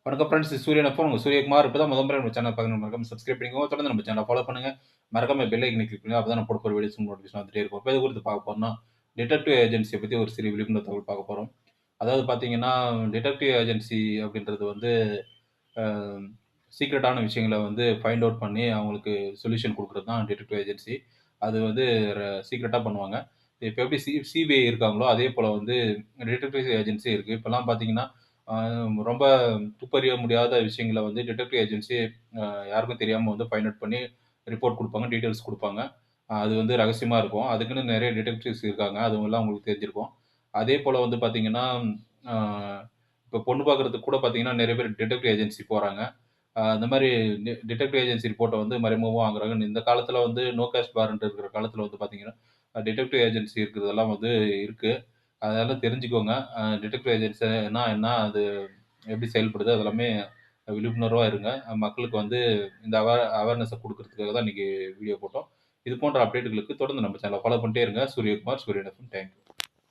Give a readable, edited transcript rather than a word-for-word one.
வணக்கம் ஃப்ரெண்ட்ஸ். இது சூரியன் எஃப்எம். உங்க சூரியகுமார். இப்பதான் முறை நம்ம சேனல் பார்க்கணும். மறக்காம சப்ஸ்கிரைப் பண்ணிக்கோங்க. தொடர்ந்து நம்ம சேனலை ஃபாலோ பண்ணுங்க. மறக்காம பெல் ஐக்கனை கிளிக் பண்ணுங்க. அப்பதான் நான் போட போற வீடியோஸ் நோட்டிஃபிகேஷன் வந்துட்டே இருக்கும். இப்ப இது குறித்து பார்க்க போறோம்னா, டிடெக்டிவ் ஏஜென்சிய பத்தி ஒரு சிறிய விழிப்புணர்வு தகவல் பார்க்க போறோம். அதாவது பார்த்தீங்கன்னா, டிடெக்டிவ் ஏஜென்சி அப்படின்றது வந்து அ சீக்ரெட்டான விஷயங்கள வந்து ஃபைண்ட் அவுட் பண்ணி அவங்களுக்கு சொல்யூஷன் குடுக்குறது தான் டிடெக்டிவ் ஏஜென்சி. அது வந்து சீக்ரெட்டா பண்ணுவாங்க. இப்ப எப்படி சிபிஐ இருக்காங்களோ, அதே போல வந்து டிடெக்டிவ் ஏஜென்சி இருக்கு. இப்பலாம் பார்த்தீங்கன்னா, அ ரொம்ப துப்பறிய முடியாத விஷயங்கள வந்து டிடெக்டிவ் ஏஜென்சி அ யாருக்கும் தெரியாம வந்து ஃபைண்ட் அவுட் பண்ணி ரிப்போர்ட் குடுப்பாங்க, டீட்டெயில்ஸ் குடுப்பாங்க. அது வந்து ரகசியமா இருக்கும். அதுக்குன்னு நெறைய டிடெக்டிவ்ஸ் இருக்காங்க. அதுவெல்லாம் உங்களுக்கு தெரிஞ்சிருக்கும். அதே போல வந்து பார்த்தீங்கன்னா, அ இப்ப பொண்ணு பார்க்கறதுக்கு கூட பார்த்தீங்கன்னா, நெறைய பேர் டிடெக்டிவ் ஏஜென்சி போறாங்க. அந்த மாரி டிடெக்டிவ் ஏஜென்சி ரிப்போர்ட்ட வந்து மறைமுகமா வாங்குறாங்க. இந்த காலத்தில வந்து நோ காஸ்ட் வாரண்ட் இருக்கிற காலத்தில வந்து பார்த்தீங்கன்னா, டிடெக்டிவ் ஏஜென்சி இருக்கிறதெல்லாம் வந்து இருக்கு. அதெல்லாம் தெரிஞ்சுக்கோங்க. டிடெக்டிவ் ஏஜென்சினா என்ன? அது எப்படி செயல்படுது? அது எல்லாமே விழிப்புணர்வா இருங்க. மக்களுக்கு வந்து இந்த அவேர்னஸ குடுக்கறதுக்காக தான் இன்னைக்கு வீடியோ போட்டோம். இது போன்ற அப்டேட்டுகளுக்கு தொடர்ந்து நம்ம சேனல ஃபாலோ பண்ணிட்டே இருங்க. சூரியகுமார், சூரியன் எஃப்எம். Thank you.